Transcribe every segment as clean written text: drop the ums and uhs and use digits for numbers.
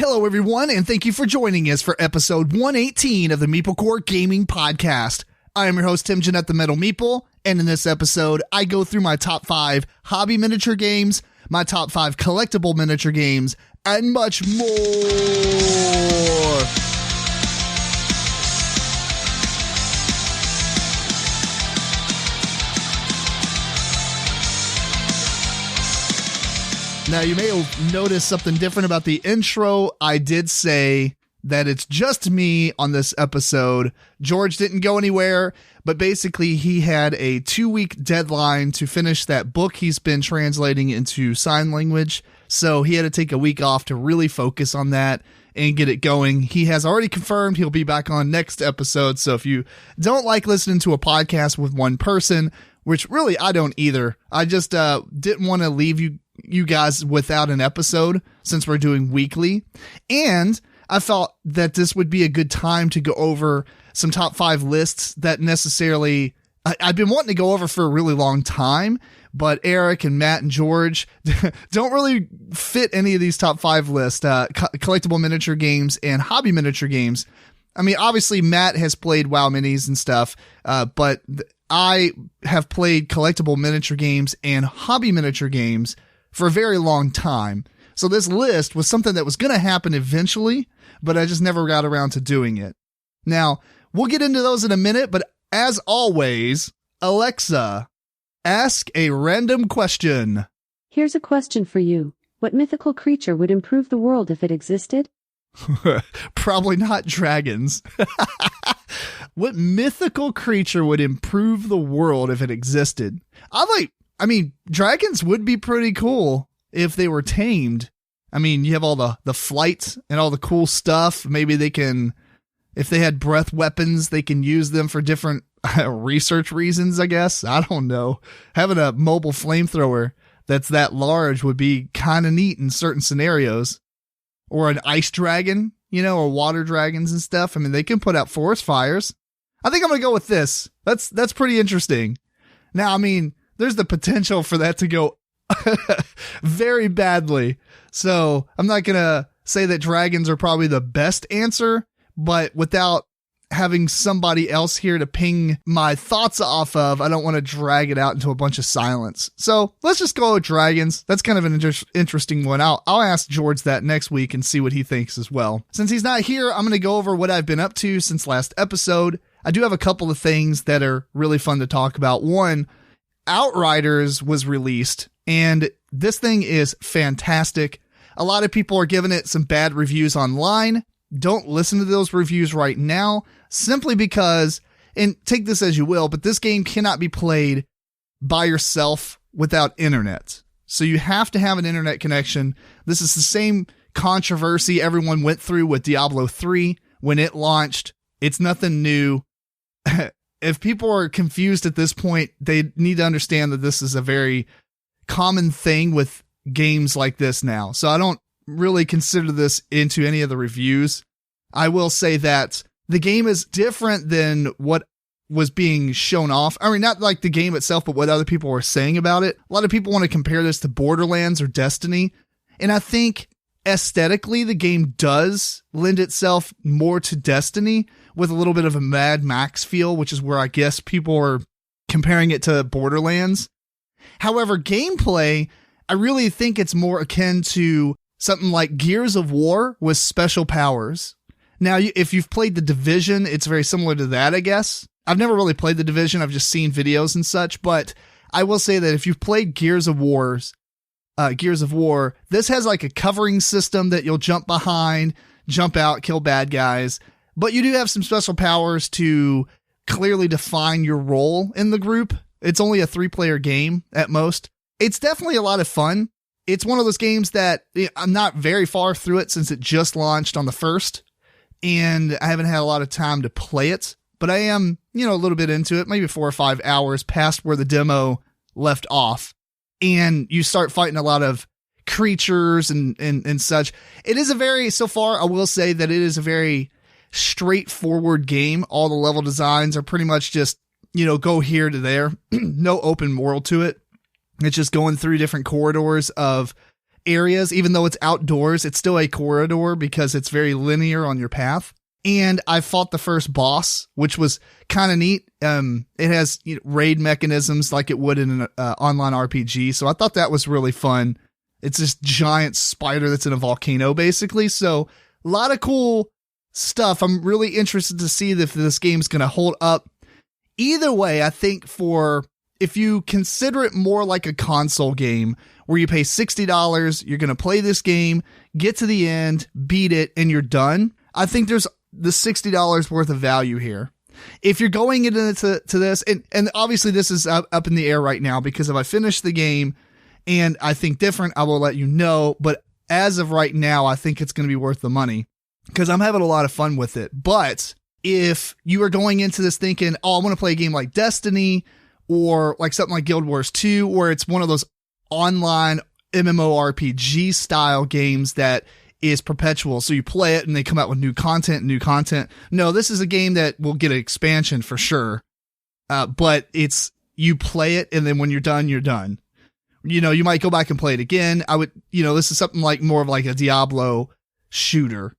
Hello, everyone, and thank you for joining us for episode 118 of the MeepleCore Gaming Podcast. I am your host, Tim Jennette, the Metal Meeple, and in this episode, I go through my top 5 hobby miniature games, my top 5 collectible miniature games, and much more. Now, you may have noticed something different about the intro. I did say that it's just me on this episode. George didn't go anywhere, but basically he had a 2-week deadline to finish that book he's been translating into sign language. So he had to take a week off to really focus on that and get it going. He has already confirmed he'll be back on next episode. So if you don't like listening to a podcast with one person, which really I don't either, I just didn't want to leave you guys without an episode since we're doing weekly. And I felt that this would be a good time to go over some top 5 lists that necessarily I've been wanting to go over for a really long time, but Eric and Matt and George don't really fit any of these top 5 lists, collectible miniature games and hobby miniature games. I mean, obviously Matt has played WoW minis and stuff, but I have played collectible miniature games and hobby miniature games for a very long time. So this list was something that was going to happen eventually, but I just never got around to doing it. Now, we'll get into those in a minute, but as always, Alexa, ask a random question. Here's a question for you. What mythical creature would improve the world if it existed? Probably not dragons. What mythical creature would improve the world if it existed? I mean, dragons would be pretty cool if they were tamed. I mean, you have all the flight and all the cool stuff. Maybe they can, if they had breath weapons, they can use them for different research reasons, I guess. I don't know. Having a mobile flamethrower that's that large would be kind of neat in certain scenarios. Or an ice dragon, or water dragons and stuff. I mean, they can put out forest fires. I think I'm going to go with this. That's pretty interesting. Now, I mean, there's the potential for that to go very badly. So I'm not going to say that dragons are probably the best answer, but without having somebody else here to ping my thoughts off of, I don't want to drag it out into a bunch of silence. So let's just go with dragons. That's kind of an interesting one. I'll ask George that next week and see what he thinks as well. Since he's not here, I'm going to go over what I've been up to since last episode. I do have a couple of things that are really fun to talk about. One, Outriders was released, and this thing is fantastic. A lot of people are giving it some bad reviews online. Don't listen to those reviews right now, simply because, and take this as you will, but this game cannot be played by yourself without internet. So you have to have an internet connection. This is the same controversy everyone went through with Diablo 3 when it launched. It's nothing new. If people are confused at this point, they need to understand that this is a very common thing with games like this now. So I don't really consider this into any of the reviews. I will say that the game is different than what was being shown off. I mean, not like the game itself, but what other people were saying about it. A lot of people want to compare this to Borderlands or Destiny. And I think aesthetically, the game does lend itself more to Destiny with a little bit of a Mad Max feel, which is where I guess people are comparing it to Borderlands. However, gameplay, I really think it's more akin to something like Gears of War with special powers. Now, if you've played The Division, it's very similar to that, I guess. I've never really played The Division. I've just seen videos and such, but I will say that if you've played Gears of War, this has like a covering system that you'll jump behind, jump out, kill bad guys. But you do have some special powers to clearly define your role in the group. It's only a 3-player game at most. It's definitely a lot of fun. It's one of those games that I'm not very far through it since it just launched on the 1st, and I haven't had a lot of time to play it. But I am, a little bit into it, maybe 4 or 5 hours past where the demo left off. And you start fighting a lot of creatures and such. It is so far, I will say that it is a very straightforward game. All the level designs are pretty much just, go here to there. No open world to it. It's just going through different corridors of areas. Even though it's outdoors, it's still a corridor because it's very linear on your path. And I fought the first boss, which was kind of neat. It has raid mechanisms like it would in an online RPG. So I thought that was really fun. It's this giant spider that's in a volcano, basically. So a lot of cool stuff. I'm really interested to see if this game's going to hold up. Either way, I think if you consider it more like a console game where you pay $60, you're going to play this game, get to the end, beat it, and you're done. I think there's the $60 worth of value here. If you're going into this, and obviously this is up in the air right now, because if I finish the game and I think different, I will let you know. But as of right now, I think it's going to be worth the money because I'm having a lot of fun with it. But if you are going into this thinking, oh, I want to play a game like Destiny or like something like Guild Wars 2, where it's one of those online MMORPG style games that is perpetual. So you play it and they come out with new content. No, this is a game that will get an expansion for sure. But you play it and then when you're done, you're done. You might go back and play it again. This is something like more of like a Diablo shooter.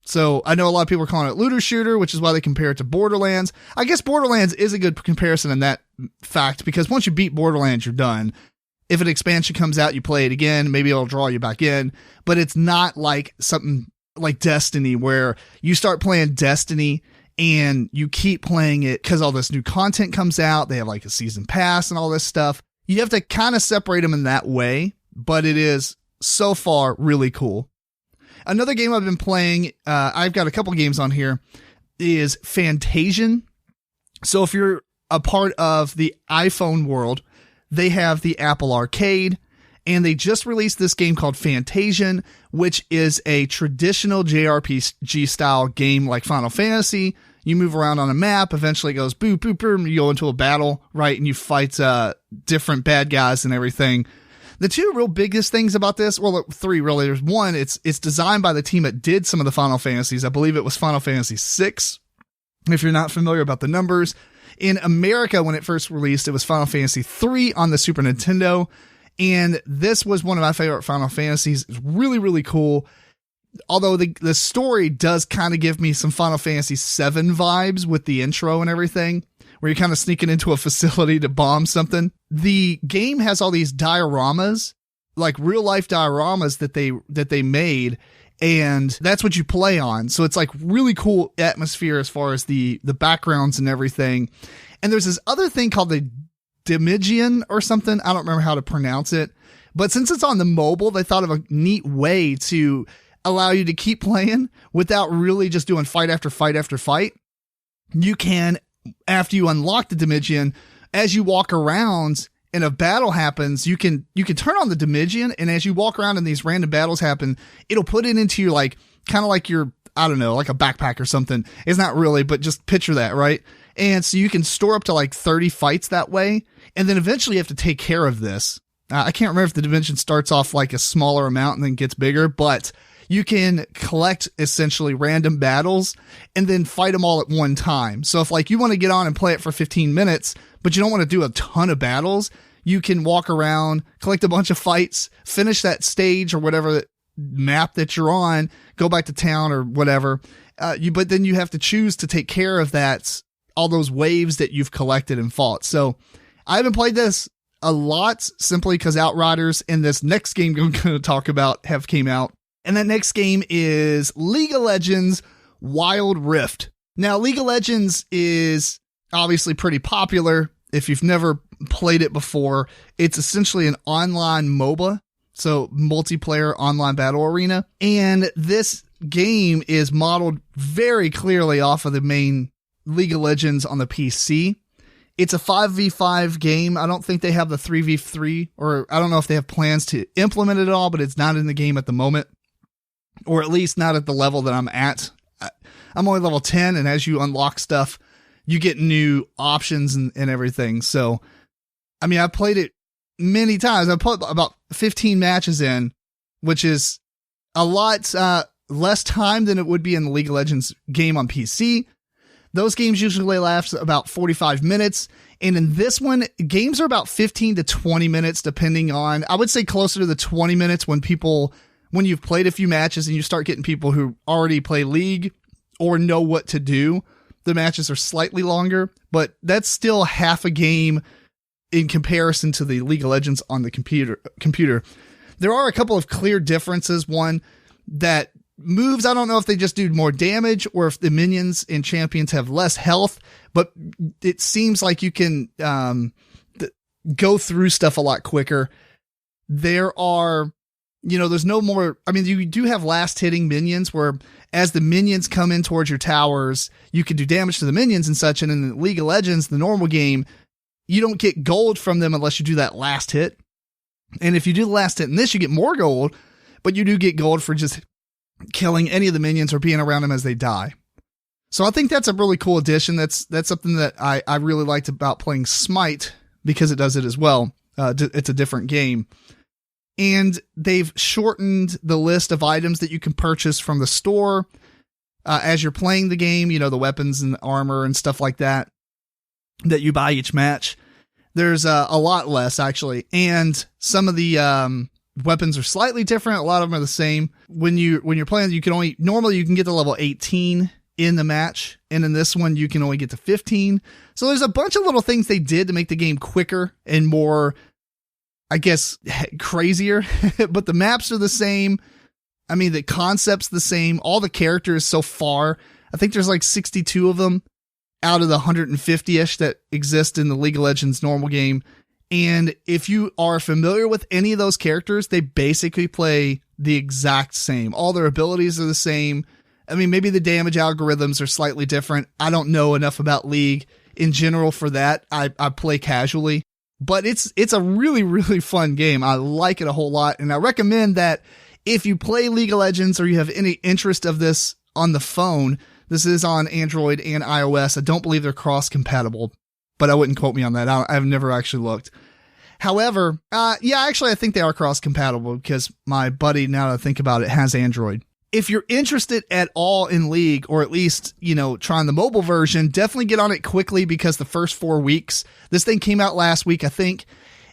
So I know a lot of people are calling it looter shooter, which is why they compare it to Borderlands. I guess Borderlands is a good comparison in that fact, because once you beat Borderlands, you're done. If an expansion comes out, you play it again, maybe it'll draw you back in, but it's not like something like Destiny where you start playing Destiny and you keep playing it because all this new content comes out. They have like a season pass and all this stuff. You have to kind of separate them in that way, but it is so far really cool. Another game I've been playing, I've got a couple games on here, is Fantasian. So if you're a part of the iPhone world, they have the Apple Arcade, and they just released this game called Fantasian, which is a traditional JRPG style game like Final Fantasy. You move around on a map, eventually it goes boop, boop, boop, you go into a battle, right? And you fight different bad guys and everything. The two real biggest things about this, well, three really. There's one, it's designed by the team that did some of the Final Fantasies. I believe it was Final Fantasy VI. If you're not familiar about the numbers. In America, when it first released, it was Final Fantasy III on the Super Nintendo. And this was one of my favorite Final Fantasies. It's really, really cool. Although the story does kind of give me some Final Fantasy VII vibes with the intro and everything, where you're kind of sneaking into a facility to bomb something. The game has all these dioramas, like real life dioramas that they made. And that's what you play on. So it's like really cool atmosphere as far as the backgrounds and everything. And there's this other thing called the Demigian or something. I don't remember how to pronounce it. But since it's on the mobile, they thought of a neat way to allow you to keep playing without really just doing fight after fight after fight. You can, after you unlock the Demigian, as you walk around and a battle happens, you can turn on the Demigian, and as you walk around and these random battles happen, it'll put it into your kind of like your, I don't know, like a backpack or something. It's not really, but just picture that, right? And so you can store up to like 30 fights that way. And then eventually you have to take care of this. I can't remember if the Dimension starts off like a smaller amount and then gets bigger, but you can collect essentially random battles and then fight them all at one time. So if like you want to get on and play it for 15 minutes, but you don't want to do a ton of battles, you can walk around, collect a bunch of fights, finish that stage or whatever map that you're on, go back to town or whatever. But then you have to choose to take care of all those waves that you've collected and fought. So I haven't played this a lot simply because Outriders and this next game I'm going to talk about have came out. And that next game is League of Legends Wild Rift. Now, League of Legends is obviously pretty popular. If you've never played it before, it's essentially an online MOBA, so multiplayer online battle arena. And this game is modeled very clearly off of the main League of Legends on the PC. It's a 5v5 game. I don't think they have the 3v3, or I don't know if they have plans to implement it at all, but it's not in the game at the moment, or at least not at the level that I'm at. I'm only level 10, and as you unlock stuff, you get new options and everything. So, I mean, I've played it many times. I've put about 15 matches in, which is a lot less time than it would be in the League of Legends game on PC. Those games usually last about 45 minutes, And in this one, games are about 15 to 20 minutes, depending on, I would say closer to the 20 minutes when you've played a few matches and you start getting people who already play League or know what to do. The matches are slightly longer, but that's still half a game in comparison to the League of Legends on the computer. There are a couple of clear differences. One, that moves, I don't know if they just do more damage or if the minions and champions have less health, but it seems like you can go through stuff a lot quicker. There are, there's no more, you do have last hitting minions where as the minions come in towards your towers, you can do damage to the minions and such. And in the League of Legends, the normal game, you don't get gold from them unless you do that last hit. And if you do the last hit in this, you get more gold, but you do get gold for just killing any of the minions or being around them as they die. So I think that's a really cool addition. That's something that I really liked about playing Smite because it does it as well. It's a different game. And they've shortened the list of items that you can purchase from the store as you're playing the game, the weapons and armor and stuff like that you buy each match. There's a lot less, actually. And some of the weapons are slightly different. A lot of them are the same. When you're playing, normally you can get to level 18 in the match. And in this one, you can only get to 15. So there's a bunch of little things they did to make the game quicker and more, I guess, crazier. But the maps are the same. The concept's the same. All the characters so far, I think there's like 62 of them out of the 150-ish that exist in the League of Legends normal game. And if you are familiar with any of those characters, they basically play the exact same. All their abilities are the same. Maybe the damage algorithms are slightly different. I don't know enough about League in general for that. I play casually, but it's a really, really fun game. I like it a whole lot. And I recommend that if you play League of Legends or you have any interest of this on the phone, this is on Android and iOS. I don't believe they're cross-compatible, but I wouldn't quote me on that. I've never actually looked. However, I think they are cross-compatible because my buddy, now that I think about it, has Android. If you're interested at all in League, or at least, trying the mobile version, definitely get on it quickly because the first 4 weeks, this thing came out last week, I think,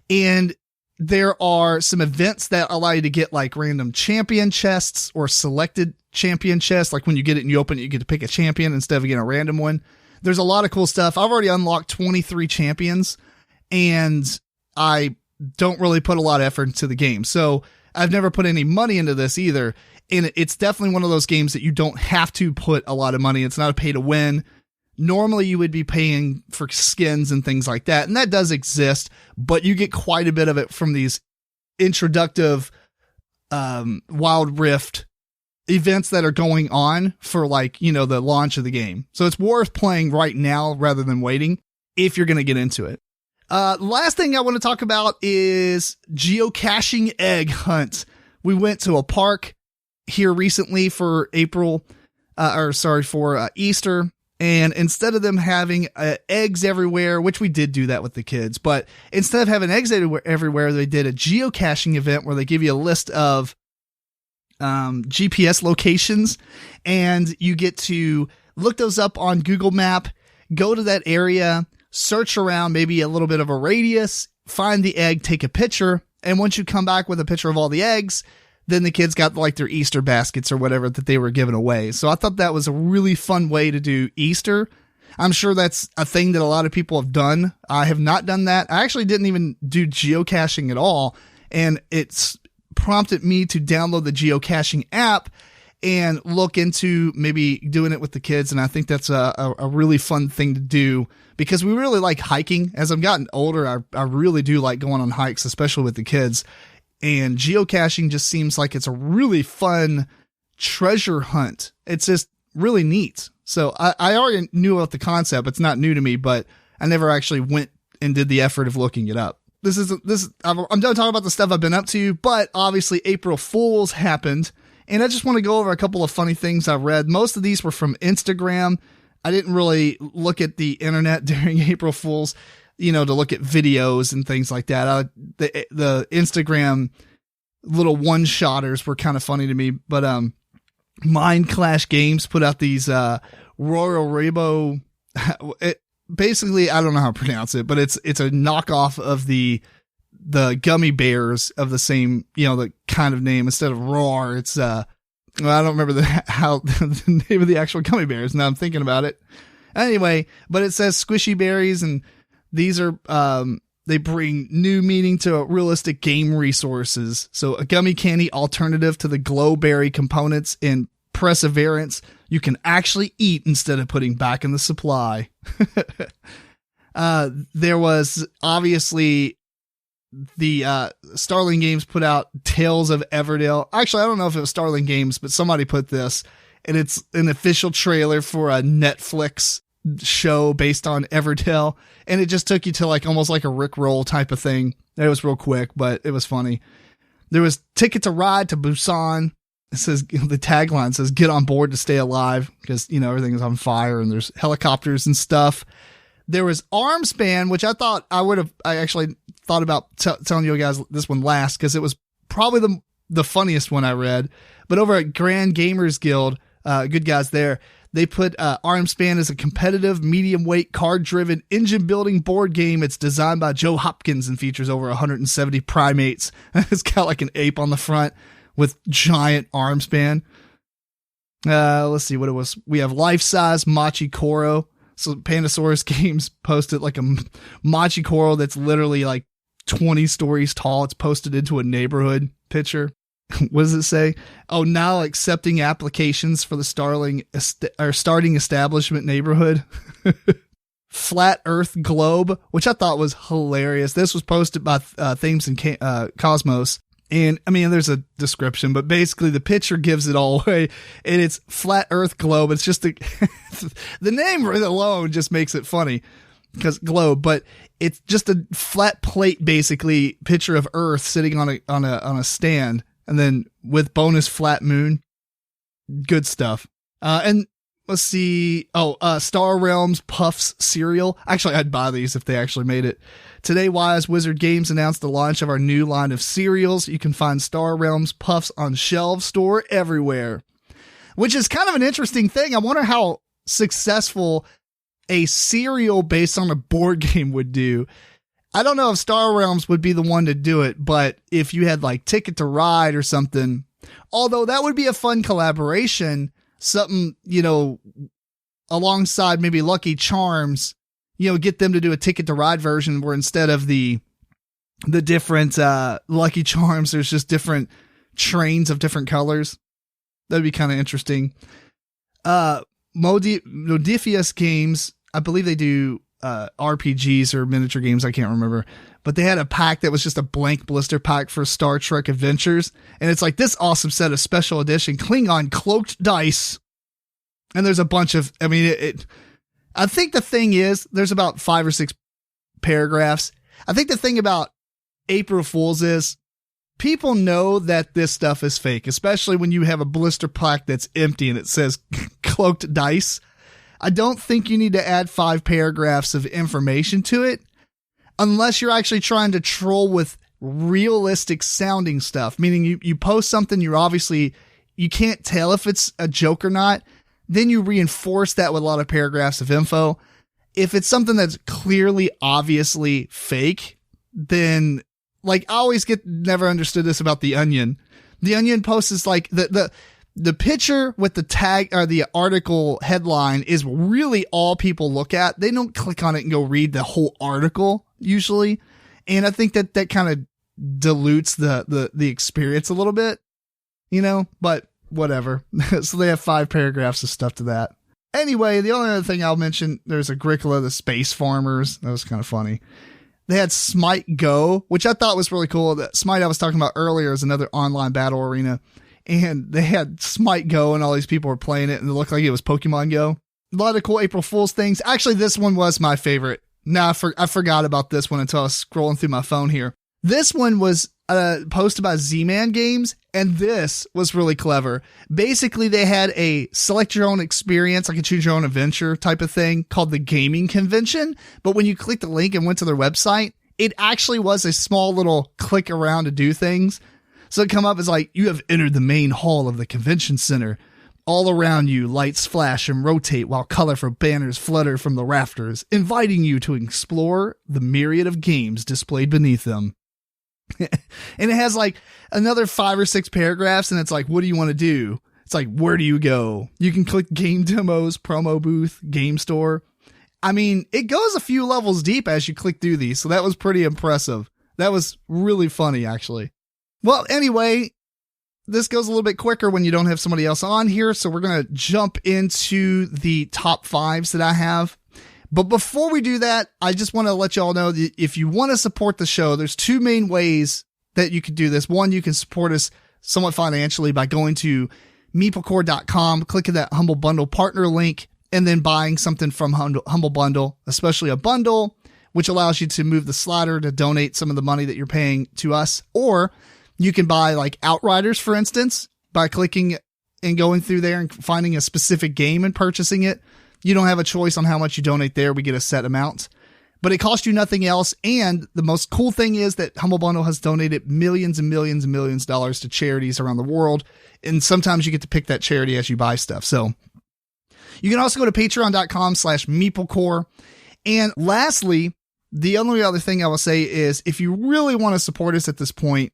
and there are some events that allow you to get like random champion chests or selected champion chests. Like when you get it and you open it, you get to pick a champion instead of getting a random one. There's a lot of cool stuff. I've already unlocked 23 champions and I don't really put a lot of effort into the game. So I've never put any money into this either. And it's definitely one of those games that you don't have to put a lot of money. It's not a pay to win. Normally you would be paying for skins and things like that. And that does exist, but you get quite a bit of it from these introductive Wild Rift events that are going on for the launch of the game. So it's worth playing right now rather than waiting if you're going to get into it. Last thing I want to talk about is geocaching egg hunt. We went to a park here recently for Easter. And instead of them having eggs everywhere, which we did do that with the kids, but instead of having eggs everywhere, they did a geocaching event where they give you a list of GPS locations, and you get to look those up on Google Map, go to that area, search around maybe a little bit of a radius, find the egg, take a picture, and once you come back with a picture of all the eggs, then the kids got like their Easter baskets or whatever that they were giving away. So I thought that was a really fun way to do Easter. I'm sure that's a thing that a lot of people have done. I have not done that. I actually didn't even do geocaching at all. And it's prompted me to download the geocaching app and look into maybe doing it with the kids. And I think that's a really fun thing to do because we really like hiking. As I've gotten older, I really do like going on hikes, especially with the kids. And geocaching just seems like it's a really fun treasure hunt. It's just really neat. So I already knew about the concept. It's not new to me, but I never actually went and did the effort of looking it up. I'm done talking about the stuff I've been up to, but obviously April Fools happened. And I just want to go over a couple of funny things I read. Most of these were from Instagram. I didn't really look at the internet during April Fools, to look at videos and things like that. The Instagram little one-shotters were kind of funny to me, but Mind Clash Games put out these Royal Rainbow basically, I don't know how to pronounce it, but it's a knockoff of the gummy bears of the same, the kind of name. Instead of Roar, it's I don't remember the name of the actual gummy bears. Now I'm thinking about it. Anyway, but it says squishy berries, and these are they bring new meaning to realistic game resources. So a gummy candy alternative to the glow berry components in Perseverance you can actually eat instead of putting back in the supply. There was obviously the Starling Games put out Tales of Everdell. Actually, I don't know if it was Starling Games, but somebody put this, and it's an official trailer for a Netflix show based on Everdell, and it just took you to like almost like a Rickroll type of thing. It was real quick, but it was funny. There was Ticket to Ride to Busan. It says, the tagline says, get on board to stay alive, because, everything is on fire and there's helicopters and stuff. There was Armspan, which I actually thought about telling you guys this one last, because it was probably the funniest one I read. But over at Grand Gamers Guild, good guys there, they put Armspan as a competitive, medium-weight, card-driven, engine-building board game. It's designed by Joe Hopkins and features over 170 primates. It's got like an ape on the front with giant arm span. Let's see what it was. We have life-size Machikoro. So Pandasaurus Games posted like a Machikoro that's literally like 20 stories tall. It's posted into a neighborhood picture. What does it say? Oh, now accepting applications for the starting establishment neighborhood. Flat Earth Globe, which I thought was hilarious. This was posted by Thames and Cosmos. And I mean, there's a description, but basically the picture gives it all away. And it's Flat Earth Globe. It's just the name alone just makes it funny, because globe, but it's just a flat plate, basically picture of Earth sitting on a stand, and then with bonus flat moon. Good stuff. And let's see. Star Realms Puffs cereal. Actually, I'd buy these if they actually made it. Today, Wise Wizard Games announced the launch of our new line of cereals. You can find Star Realms Puffs on shelves store everywhere, which is kind of an interesting thing. I wonder how successful a cereal based on a board game would do. I don't know if Star Realms would be the one to do it, but if you had like Ticket to Ride or something, although that would be a fun collaboration, something, alongside maybe Lucky Charms, get them to do a Ticket to Ride version where instead of the different Lucky Charms, there's just different trains of different colors. That'd be kind of interesting. Modifius Games, I believe they do RPGs or miniature games, I can't remember, but they had a pack that was just a blank blister pack for Star Trek Adventures, and it's like this awesome set of special edition Klingon cloaked dice, and there's a bunch of, I think the thing is, there's about 5 or 6 paragraphs. I think the thing about April Fools is people know that this stuff is fake, especially when you have a blister pack that's empty and it says cloaked dice. I don't think you need to add 5 paragraphs of information to it unless you're actually trying to troll with realistic sounding stuff, meaning you post something, you can't tell if it's a joke or not. Then you reinforce that with a lot of paragraphs of info. If it's something that's clearly, obviously fake, then like I always never understood this about The Onion. The Onion posts is like the picture with the tag or the article headline is really all people look at. They don't click on it and go read the whole article usually. And I think that kind of dilutes the experience a little bit, but whatever. So they have 5 paragraphs of stuff to that. Anyway, the only other thing I'll mention, there's Agricola, the Space Farmers. That was kind of funny. They had Smite Go, which I thought was really cool. That Smite I was talking about earlier is another online battle arena. And they had Smite Go and all these people were playing it and it looked like it was Pokemon Go. A lot of cool April Fool's things. Actually, this one was my favorite. Now, I forgot about this one until I was scrolling through my phone here. This one was posted by Z-Man Games, and this was really clever. Basically, they had a select your own experience, like a choose your own adventure type of thing called the Gaming Convention. But when you clicked the link and went to their website, it actually was a small little click around to do things. So it come up as like, you have entered the main hall of the convention center. All around you, lights flash and rotate while colorful banners flutter from the rafters, inviting you to explore the myriad of games displayed beneath them. And it has like another 5 or 6 paragraphs, and it's like, what do you want to do? It's like, where do you go? You can click game demos, promo booth, game store. I mean, it goes a few levels deep as you click through these, so that was pretty impressive. That was really funny, actually. Well, anyway, this goes a little bit quicker when you don't have somebody else on here, so we're going to jump into the top 5s that I have. But before we do that, I just want to let y'all know that if you want to support the show, there's 2 main ways that you can do this. One, you can support us somewhat financially by going to MeepleCore.com, clicking that Humble Bundle partner link, and then buying something from Humble Bundle, especially a bundle, which allows you to move the slider to donate some of the money that you're paying to us. Or you can buy like Outriders, for instance, by clicking and going through there and finding a specific game and purchasing it. You don't have a choice on how much you donate there. We get a set amount, but it costs you nothing else. And the most cool thing is that Humble Bundle has donated millions and millions and millions of dollars to charities around the world. And sometimes you get to pick that charity as you buy stuff. So you can also go to patreon.com/MeepleCore. And lastly, the only other thing I will say is if you really want to support us at this point,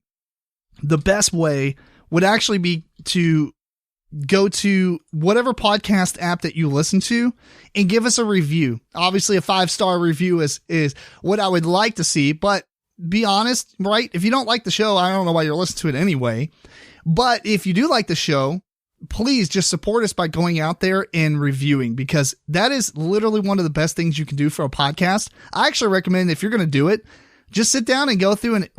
the best way would actually be to go to whatever podcast app that you listen to and give us a review. Obviously, a 5-star review is what I would like to see, but be honest, right? If you don't like the show, I don't know why you're listening to it anyway. But if you do like the show, please just support us by going out there and reviewing, because that is literally one of the best things you can do for a podcast. I actually recommend, if you're going to do it, just sit down and go through and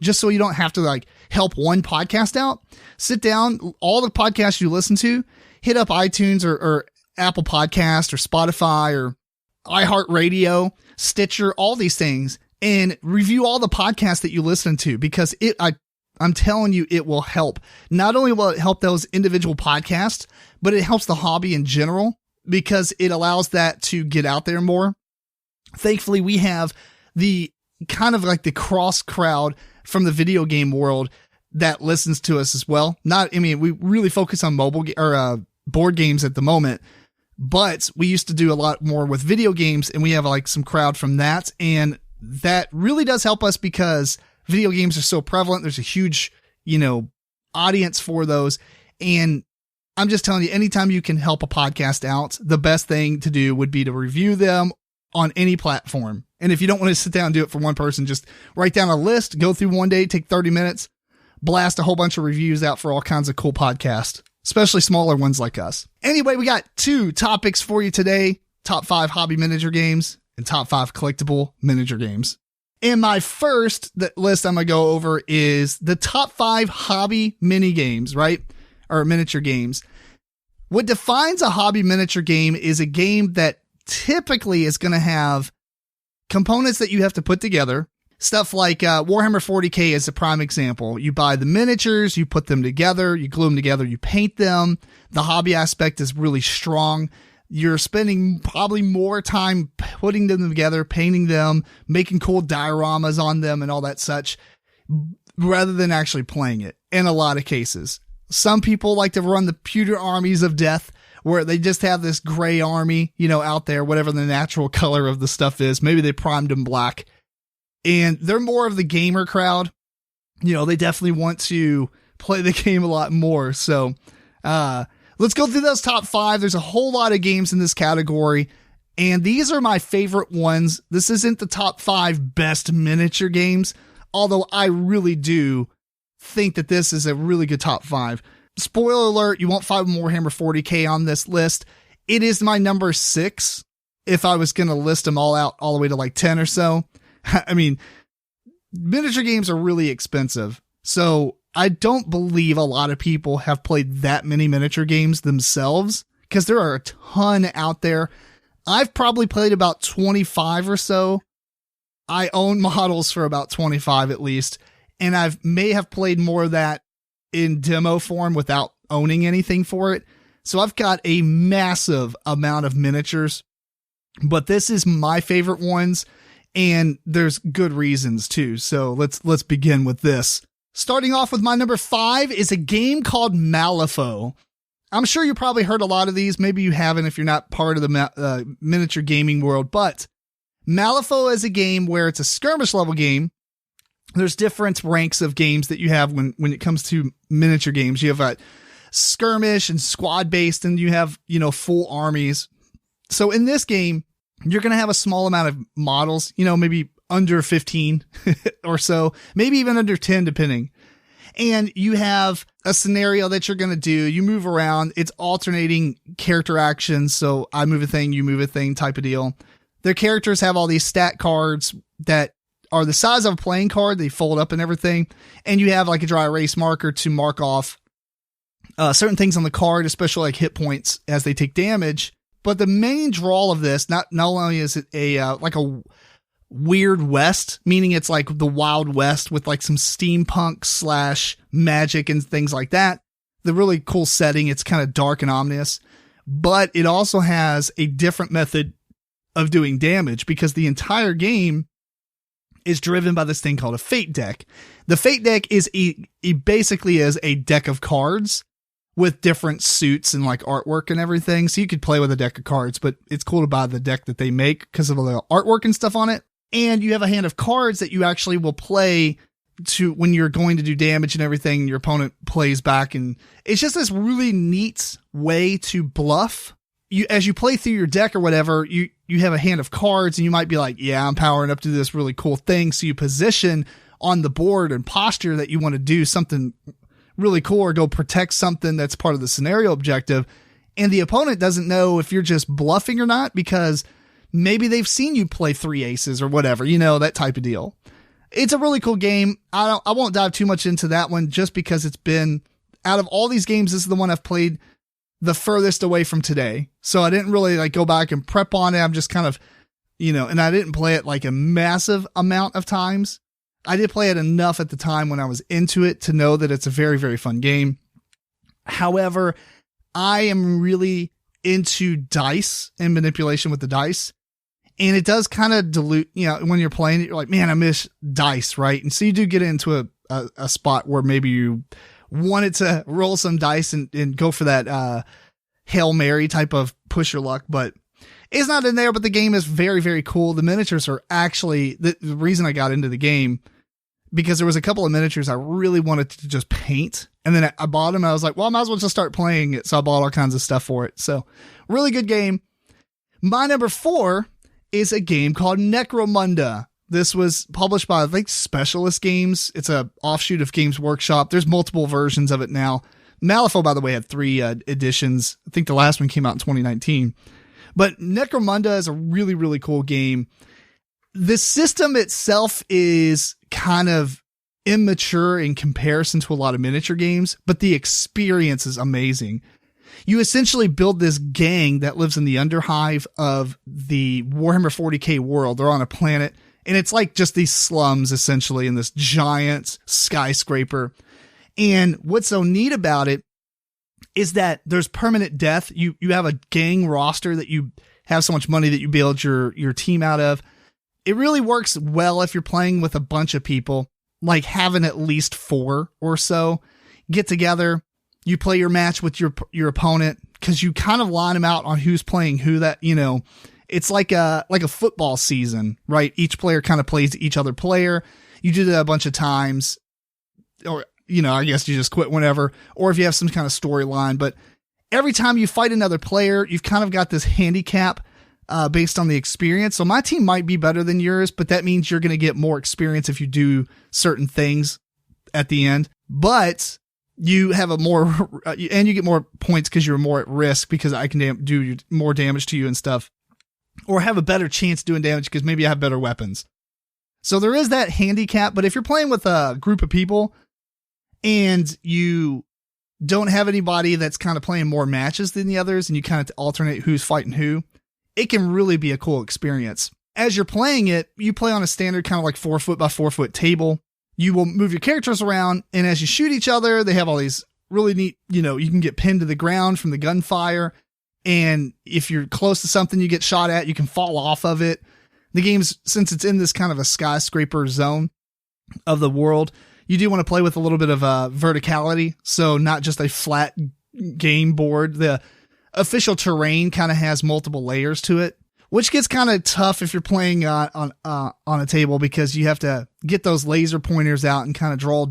just so you don't have to like help one podcast out, sit down, all the podcasts you listen to, hit up iTunes or Apple Podcast or Spotify or iHeartRadio, Stitcher, all these things, and review all the podcasts that you listen to, because I'm telling you, it will help. Not only will it help those individual podcasts, but it helps the hobby in general, because it allows that to get out there more. Thankfully, we have the kind of like the cross crowd from the video game world that listens to us as well. We really focus on board games at the moment, but we used to do a lot more with video games, and we have like some crowd from that. And that really does help us because video games are so prevalent. There's a huge, audience for those. And I'm just telling you, anytime you can help a podcast out, the best thing to do would be to review them on any platform. And if you don't want to sit down and do it for one person, just write down a list, go through one day, take 30 minutes, blast a whole bunch of reviews out for all kinds of cool podcasts, especially smaller ones like us. Anyway, we got 2 topics for you today: top 5 hobby miniature games and top 5 collectible miniature games. And my first list I'm going to go over is the top 5 hobby mini games, right? Or miniature games. What defines a hobby miniature game is a game that typically is going to have components that you have to put together. Stuff like Warhammer 40K is a prime example. You buy the miniatures, you put them together, you glue them together, you paint them. The hobby aspect is really strong. You're spending probably more time putting them together, painting them, making cool dioramas on them and all that such, rather than actually playing it in a lot of cases. Some people like to run the pewter armies of death, where they just have this gray army, out there, whatever the natural color of the stuff is. Maybe they primed them black, and they're more of the gamer crowd. They definitely want to play the game a lot more. So, let's go through those top 5. There's a whole lot of games in this category, and these are my favorite ones. This isn't the top 5 best miniature games, although I really do think that this is a really good top 5. Spoiler alert, you won't find Warhammer 40K on this list. It is my number 6 if I was going to list them all out all the way to like 10 or so. I mean, miniature games are really expensive, so I don't believe a lot of people have played that many miniature games themselves, because there are a ton out there. I've probably played about 25 or so. I own models for about 25 at least, and may have played more of that in demo form without owning anything for it. So I've got a massive amount of miniatures, but this is my favorite ones, and there's good reasons too. So let's begin with this. Starting off with my number 5 is a game called Malifaux. I'm sure you probably heard a lot of these. Maybe you haven't if you're not part of the miniature gaming world. But Malifaux is a game where it's a skirmish level game. There's different ranks of games that you have when it comes to miniature games. You have a skirmish and squad based, and you have, full armies. So in this game, you're going to have a small amount of models, maybe under 15 or so, maybe even under 10, depending. And you have a scenario that you're going to do. You move around. It's alternating character actions. So I move a thing, you move a thing type of deal. Their characters have all these stat cards that are the size of a playing card. They fold up and everything. And you have like a dry erase marker to mark off certain things on the card, especially like hit points as they take damage. But the main draw of this, not only is it a Weird West, meaning it's like the Wild West with like some steampunk / magic and things like that. The really cool setting. It's kind of dark and ominous, but it also has a different method of doing damage because the entire game is driven by this thing called a fate deck. The fate deck is basically is a deck of cards with different suits and like artwork and everything. So you could play with a deck of cards, but it's cool to buy the deck that they make because of the artwork and stuff on it. And you have a hand of cards that you actually will play to when you're going to do damage and everything. Your opponent plays back, and it's just this really neat way to bluff. As you play through your deck or whatever, you have a hand of cards, and you might be like, yeah, I'm powering up to this really cool thing. So you position on the board and posture that you want to do something really cool or go protect something that's part of the scenario objective. And the opponent doesn't know if you're just bluffing or not because maybe they've seen you play 3 aces or whatever, that type of deal. It's a really cool game. I won't dive too much into that one just because it's been, out of all these games, this is the one I've played the furthest away from today. So I didn't really like go back and prep on it. I'm just kind of, and I didn't play it like a massive amount of times. I did play it enough at the time when I was into it to know that it's a very, very fun game. However, I am really into dice and manipulation with the dice. And it does kind of dilute, when you're playing it, you're like, man, I miss dice, right? And so you do get into a spot where maybe you wanted to roll some dice and go for that Hail Mary type of push your luck, but it's not in there. But the game is very, very cool. The miniatures are actually the reason I got into the game, because there was a couple of miniatures I really wanted to just paint. And then I bought them and I was like, well, I might as well just start playing it. So I bought all kinds of stuff for it. So really good game. My number 4 is a game called Necromunda. This was published by, I think, Specialist Games. It's a offshoot of Games Workshop. There's multiple versions of it now. Malifaux, by the way, had 3 editions. I think the last one came out in 2019. But Necromunda is a really, really cool game. The system itself is kind of immature in comparison to a lot of miniature games, but the experience is amazing. You essentially build this gang that lives in the underhive of the Warhammer 40k world. They're on a planet, and it's like just these slums essentially in this giant skyscraper. And what's so neat about it is that there's permanent death. You have a gang roster that you have so much money that you build your team out of. It really works well if you're playing with a bunch of people, like having at least 4 or so get together. You play your match with your opponent because you kind of line them out on who's playing who. That, it's like a football season, right? Each player kind of plays each other player. You do that a bunch of times, or, I guess you just quit whenever, or if you have some kind of storyline. But every time you fight another player, you've kind of got this handicap based on the experience. So my team might be better than yours, but that means you're going to get more experience if you do certain things at the end. But you have and you get more points because you're more at risk because I can do more damage to you and stuff, or have a better chance doing damage because maybe I have better weapons. So there is that handicap. But if you're playing with a group of people and you don't have anybody that's kind of playing more matches than the others, and you kind of alternate who's fighting who, it can really be a cool experience. As you're playing it, you play on a standard kind of like 4 foot by 4 foot table. You will move your characters around, and as you shoot each other, they have all these really neat, you can get pinned to the ground from the gunfire. And if you're close to something you get shot at, you can fall off of it. The game's, since it's in this kind of a skyscraper zone of the world, you do want to play with a little bit of verticality. So not just a flat, game board. The official terrain kind of has multiple layers to it, which gets kind of tough if you're playing on a table, because you have to get those laser pointers out and kind of draw,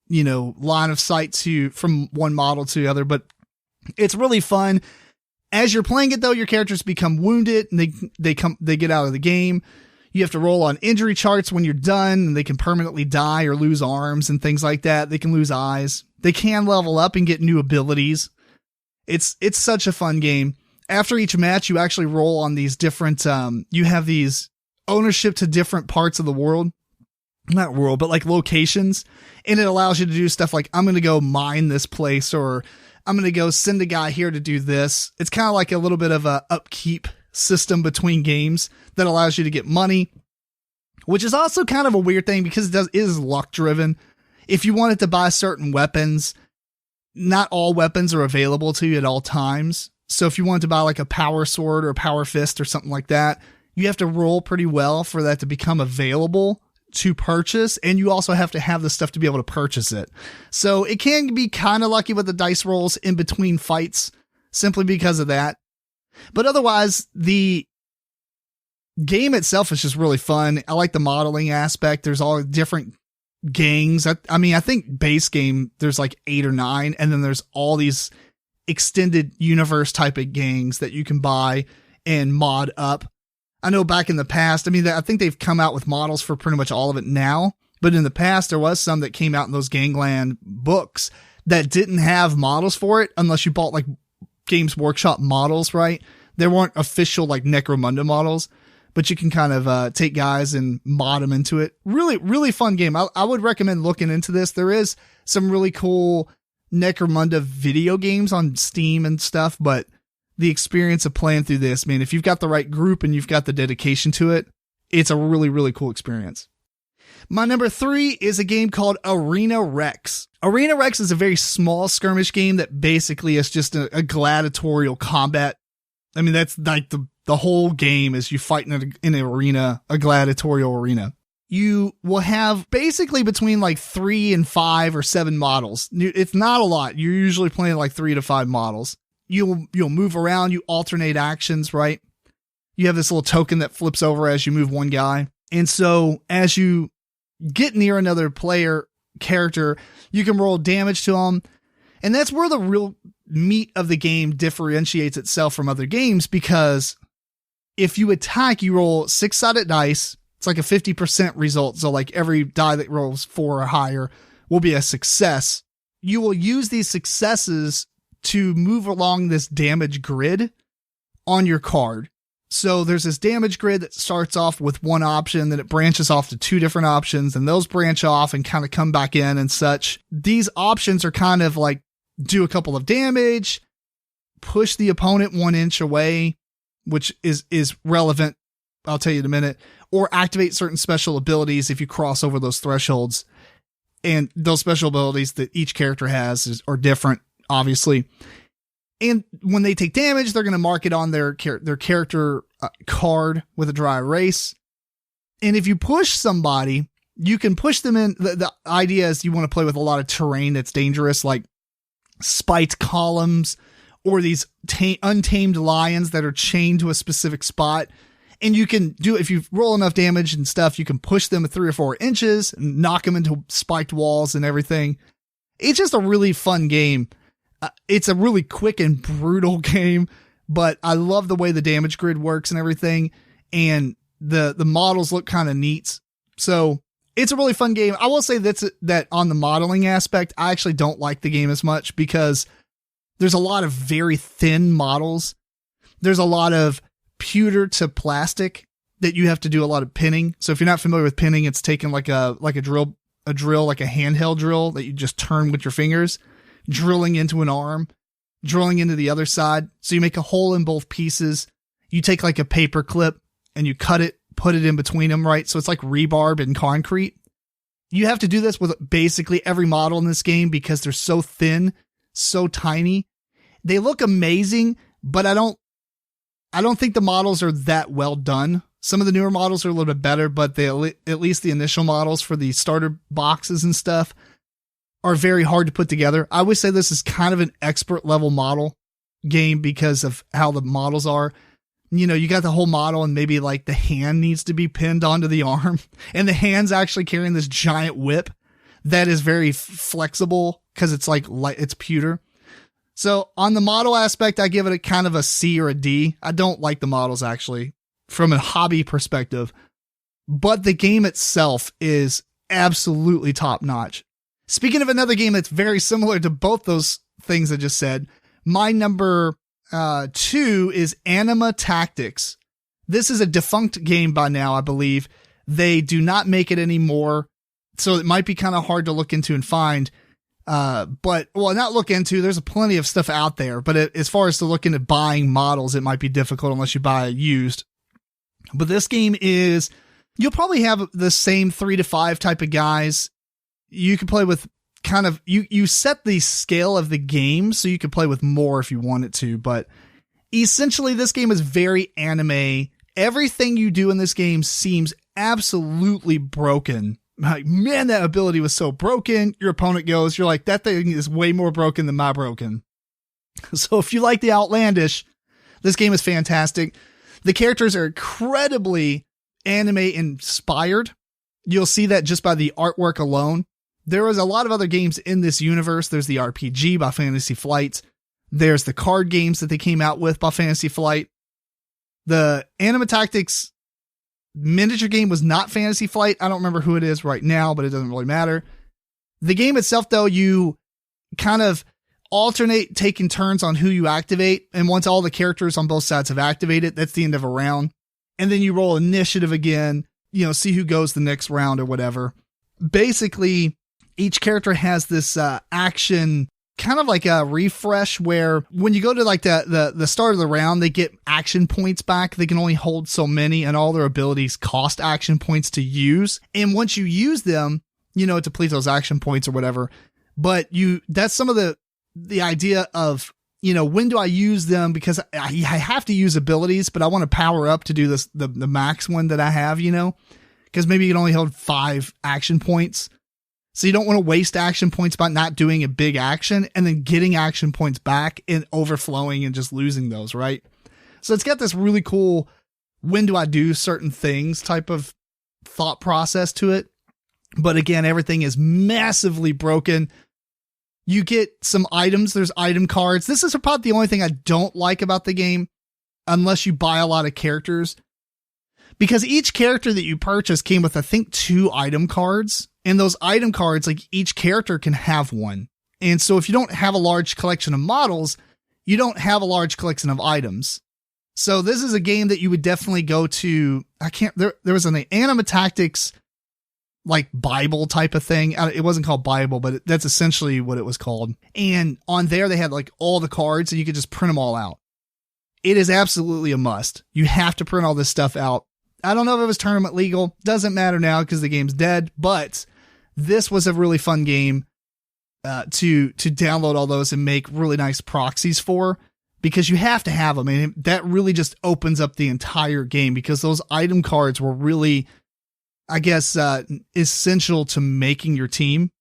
line of sight from one model to the other. But it's really fun. As you're playing it, though, your characters become wounded and they get out of the game. You have to roll on injury charts when you're done, and they can permanently die or lose arms and things like that. They can lose eyes. They can level up and get new abilities. It's such a fun game. After each match, you actually roll on these different, you have these ownership to different parts of the world. Not world, but like locations. And it allows you to do stuff like, I'm going to go mine this place, or I'm going to go send a guy here to do this. It's kind of like a little bit of a upkeep system between games that allows you to get money, which is also kind of a weird thing because it is luck driven. If you wanted to buy certain weapons, not all weapons are available to you at all times. So if you wanted to buy like a power sword or a power fist or something like that, you have to roll pretty well for that to become available to purchase. And you also have to have the stuff to be able to purchase it. So it can be kind of lucky with the dice rolls in between fights simply because of that. But otherwise, the game itself is just really fun. I like the modeling aspect. There's all different gangs. I think base game, there's like 8 or 9. And then there's all these extended universe type of gangs that you can buy and mod up. I know back in the past, I think they've come out with models for pretty much all of it now, but in the past there was some that came out in those Gangland books that didn't have models for it unless you bought like Games Workshop models, right? There weren't official like Necromunda models, but you can kind of take guys and mod them into it. Really, really fun game. I would recommend looking into this. There is some really cool Necromunda video games on Steam and stuff, but the experience of playing through this, man, if you've got the right group and you've got the dedication to it, it's a really, really cool experience. My number 3 is a game called Arena Rex. Arena Rex is a very small skirmish game that basically is just a gladiatorial combat. That's like the whole game is you fight in an arena, a gladiatorial arena. You will have basically between like 3 and 5 or 7 models. It's not a lot. You're usually playing like 3 to 5 models. You'll move around, you alternate actions, right? You have this little token that flips over as you move one guy. And so as you get near another player character, you can roll damage to them. And that's where the real meat of the game differentiates itself from other games, because if you attack, you roll 6-sided dice. It's like a 50% result. So like every die that rolls 4 or higher will be a success. You will use these successes to move along this damage grid on your card. So there's this damage grid that starts off with one option, then it branches off to 2 different options, and those branch off and kind of come back in and such. These options are kind of like do a couple of damage, push the opponent 1 inch away, which is relevant. I'll tell you in a minute, or activate certain special abilities if you cross over those thresholds. And those special abilities that each character has are different, obviously. And when they take damage, they're going to mark it on their character card with a dry erase. And if you push somebody, you can push them in. The idea is you want to play with a lot of terrain that's dangerous, like spiked columns or these untamed lions that are chained to a specific spot. And you can do, if you roll enough damage and stuff, you can push them 3 or 4 inches and knock them into spiked walls and everything. It's just a really fun game. It's a really quick and brutal game, but I love the way the damage grid works and everything. And the models look kind of neat. So it's a really fun game. I will say that on the modeling aspect, I actually don't like the game as much because there's a lot of very thin models. There's a lot of pewter to plastic that you have to do a lot of pinning. So if you're not familiar with pinning, it's taking like a drill, like a handheld drill that you just turn with your fingers, drilling into an arm, drilling into the other side. So you make a hole in both pieces. You take like a paper clip and you cut it, put it in between them, right? So it's like rebarb and concrete. You have to do this with basically every model in this game because they're so thin, so tiny. They look amazing, but I don't think the models are that well done. Some of the newer models are a little bit better, but at least the initial models for the starter boxes and stuff are very hard to put together. I would say this is kind of an expert level model game because of how the models are. You know, you got the whole model and maybe like the hand needs to be pinned onto the arm, and the hand's actually carrying this giant whip that is very flexible because it's like it's pewter. So on the model aspect, I give it a kind of a C or a D. I don't like the models actually from a hobby perspective, but the game itself is absolutely top notch. Speaking of another game that's very similar to both those things I just said, my number 2 is Anima Tactics. This is a defunct game by now, I believe. They do not make it anymore, so it might be kind of hard to look into and find. But not look into, there's plenty of stuff out there, but as far as to look into buying models, it might be difficult unless you buy used. But this game is, you'll probably have the same 3 to 5 type of guys. You can play with kind of, you set the scale of the game so you can play with more if you wanted to, but essentially this game is very anime. Everything you do in this game seems absolutely broken. Like, man, that ability was so broken. Your opponent goes, you're like, that thing is way more broken than my broken. So if you like the outlandish, this game is fantastic. The characters are incredibly anime inspired. You'll see that just by the artwork alone. There was a lot of other games in this universe. There's the RPG by Fantasy Flight. There's the card games that they came out with by Fantasy Flight. The Anima Tactics miniature game was not Fantasy Flight. I don't remember who it is right now, but it doesn't really matter. The game itself, though, you kind of alternate taking turns on who you activate. And once all the characters on both sides have activated, that's the end of a round. And then you roll initiative again, see who goes the next round or whatever. Basically, each character has this action, kind of like a refresh, where when you go to like the start of the round, they get action points back. They can only hold so many, and all their abilities cost action points to use. And once you use them, to deplete those action points or whatever. But that's some of the idea of, when do I use them? Because I have to use abilities, but I want to power up to do this, the max one that I have, because maybe you can only hold 5 action points. So you don't want to waste action points by not doing a big action and then getting action points back and overflowing and just losing those, right? So it's got this really cool, when do I do certain things type of thought process to it. But again, everything is massively broken. You get some items. There's item cards. This is about the only thing I don't like about the game, unless you buy a lot of characters, because each character that you purchase came with, I think, 2 item cards. And those item cards, like each character can have one. And so if you don't have a large collection of models, you don't have a large collection of items. So this is a game that you would definitely go to. There was an Anima Tactics like Bible type of thing. It wasn't called Bible, but that's essentially what it was called. And on there, they had like all the cards and you could just print them all out. It is absolutely a must. You have to print all this stuff out. I don't know if it was tournament legal. Doesn't matter now because the game's dead, but this was a really fun game to download all those and make really nice proxies for, because you have to have them. And that really just opens up the entire game, because those item cards were really, I guess, essential to making your team.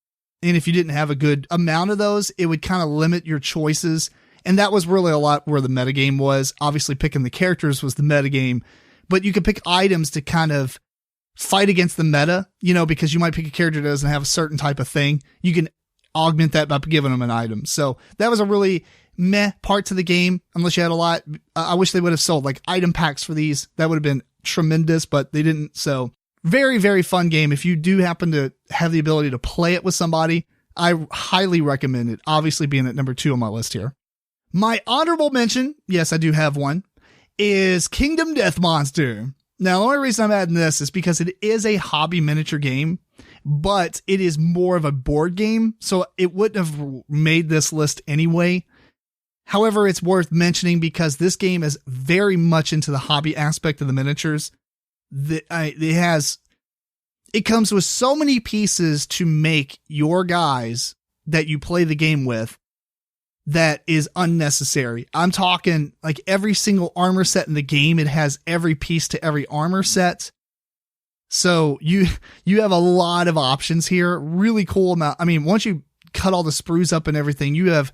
And if you didn't have a good amount of those, it would kind of limit your choices. And that was really a lot where the metagame was. Obviously, picking the characters was the metagame, but you could pick items to kind of fight against the meta, because you might pick a character that doesn't have a certain type of thing. You can augment that by giving them an item. So that was a really meh part to the game, unless you had a lot. I wish they would have sold like item packs for these. That would have been tremendous, but they didn't. So very, very fun game. If you do happen to have the ability to play it with somebody, I highly recommend it. Obviously being at number 2 on my list here. My honorable mention, yes, I do have one, is Kingdom Death Monster. Now, the only reason I'm adding this is because it is a hobby miniature game, but it is more of a board game, so it wouldn't have made this list anyway. However, it's worth mentioning because this game is very much into the hobby aspect of the miniatures. It comes with so many pieces to make your guys that you play the game with that is unnecessary. I'm talking like every single armor set in the game. It has every piece to every armor set. So you have a lot of options here. Really cool amount. I mean, once you cut all the sprues up and everything, you have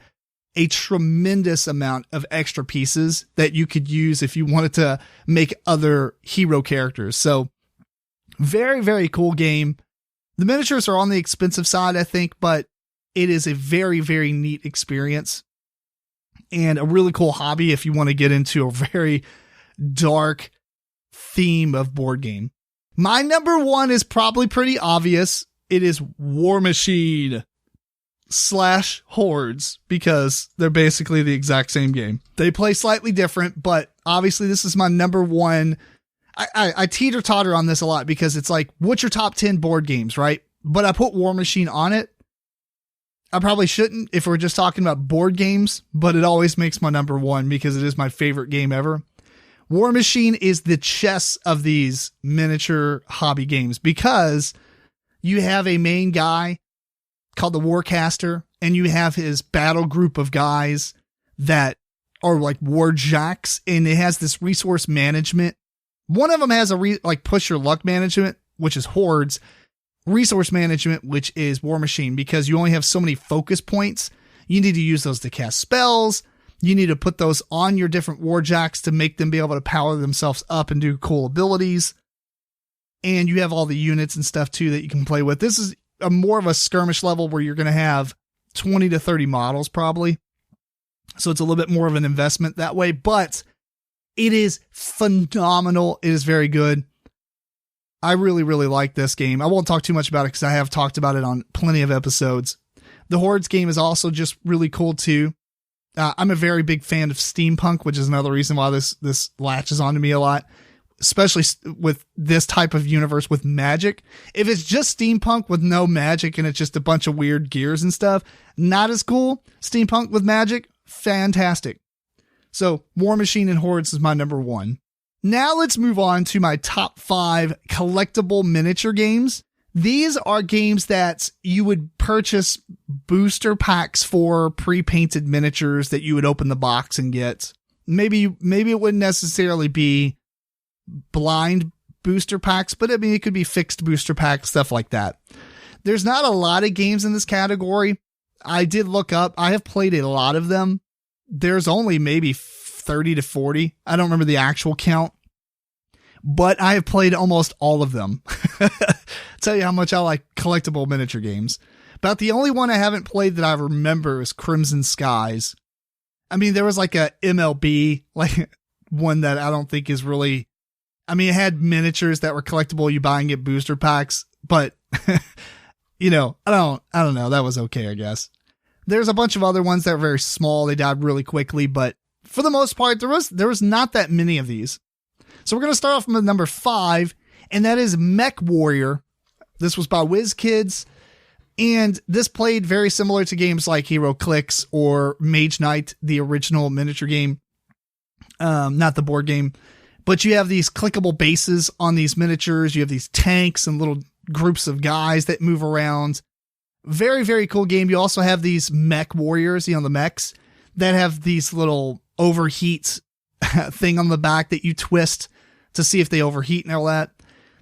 a tremendous amount of extra pieces that you could use if you wanted to make other hero characters. So very, very cool game. The miniatures are on the expensive side, I think, but it is a very, very neat experience and a really cool hobby if you want to get into a very dark theme of board game. My number one is probably pretty obvious. It is War Machine / Hordes, because they're basically the exact same game. They play slightly different, but obviously this is my number one. I teeter-totter on this a lot because it's like, what's your top 10 board games, right? But I put War Machine on it. I probably shouldn't if we're just talking about board games, but it always makes my number one because it is my favorite game ever. War Machine is the chess of these miniature hobby games because you have a main guy called the Warcaster, and you have his battle group of guys that are like war jacks, and it has this resource management. One of them has a push your luck management, which is Hordes, resource management, which is War Machine, because you only have so many focus points. You need to use those to cast spells. You need to put those on your different war jacks to make them be able to power themselves up and do cool abilities. And you have all the units and stuff too that you can play with. This is a more of a skirmish level where you're going to have 20 to 30 models probably. So it's a little bit more of an investment that way, but it is phenomenal. It is very good. I really, really like this game. I won't talk too much about it because I have talked about it on plenty of episodes. The Hordes game is also just really cool too. I'm a very big fan of steampunk, which is another reason why this latches onto me a lot, especially with this type of universe with magic. If it's just steampunk with no magic and it's just a bunch of weird gears and stuff, not as cool. Steampunk with magic, fantastic. So War Machine and Hordes is my number one. Now let's move on to my top 5 collectible miniature games. These are games that you would purchase booster packs for, pre-painted miniatures that you would open the box and get. Maybe it wouldn't necessarily be blind booster packs, but I mean, it could be fixed booster packs, stuff like that. There's not a lot of games in this category. I did look up. I have played a lot of them. There's only maybe 30 to 40. I don't remember the actual count, but I have played almost all of them. Tell you how much I like collectible miniature games. About the only one I haven't played that I remember is Crimson Skies. I mean, there was like a MLB, like one that I don't think is really, I mean, it had miniatures that were collectible. You buy and get booster packs, but you know, I don't know. That was okay, I guess. There's a bunch of other ones that were very small. They died really quickly, but for the most part, there was not that many of these. So we're going to start off with number 5, and that is Mech Warrior. This was by WizKids, and this played very similar to games like Hero Clicks or Mage Knight, the original miniature game. Not the board game, but you have these clickable bases on these miniatures. You have these tanks and little groups of guys that move around. Very, very cool game. You also have these Mech Warriors, the mechs that have these little overheat thing on the back that you twist to see if they overheat and all that.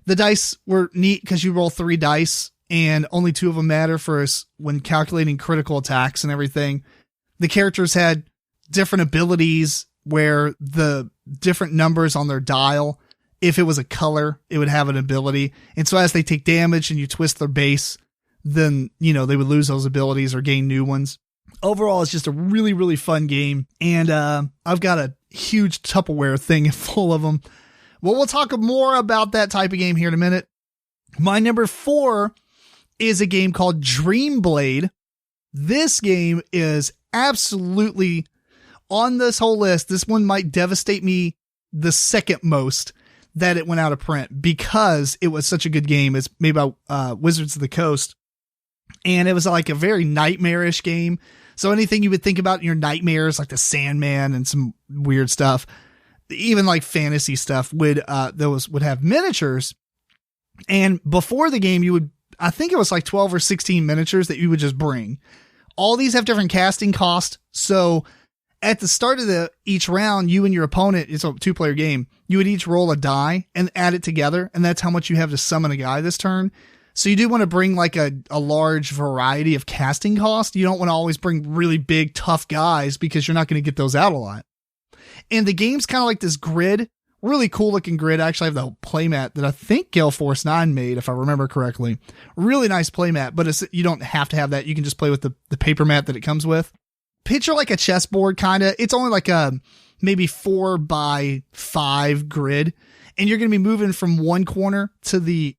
The dice were neat because you roll 3 dice and only 2 of them matter for us when calculating critical attacks and everything. The characters had different abilities where the different numbers on their dial, if it was a color, it would have an ability. And so as they take damage and you twist their base, then, you know, they would lose those abilities or gain new ones. Overall, it's just a really, really fun game. And I've got a huge Tupperware thing full of them. Well, we'll talk more about that type of game here in a minute. My number 4 is a game called Dream Blade. This game is absolutely on this whole list. This one might devastate me the second most that it went out of print because it was such a good game. It's made by Wizards of the Coast. And it was like a very nightmarish game. So anything you would think about in your nightmares, like the Sandman and some weird stuff, even like fantasy stuff would have miniatures. And before the game, I think it was like 12 or 16 miniatures that you would just bring. All these have different casting costs. So at the start of each round, you and your opponent, it's a 2-player game, you would each roll a die and add it together. And that's how much you have to summon a guy this turn. So you do want to bring like a large variety of casting cost. You don't want to always bring really big, tough guys because you're not going to get those out a lot. And the game's kind of like this grid, really cool looking grid. I actually have the playmat that I think Gale Force 9 made, if I remember correctly. Really nice playmat, but you don't have to have that. You can just play with the paper mat that it comes with. Picture like a chessboard kind of. It's only like a maybe 4x5 grid. And you're going to be moving from one corner to the,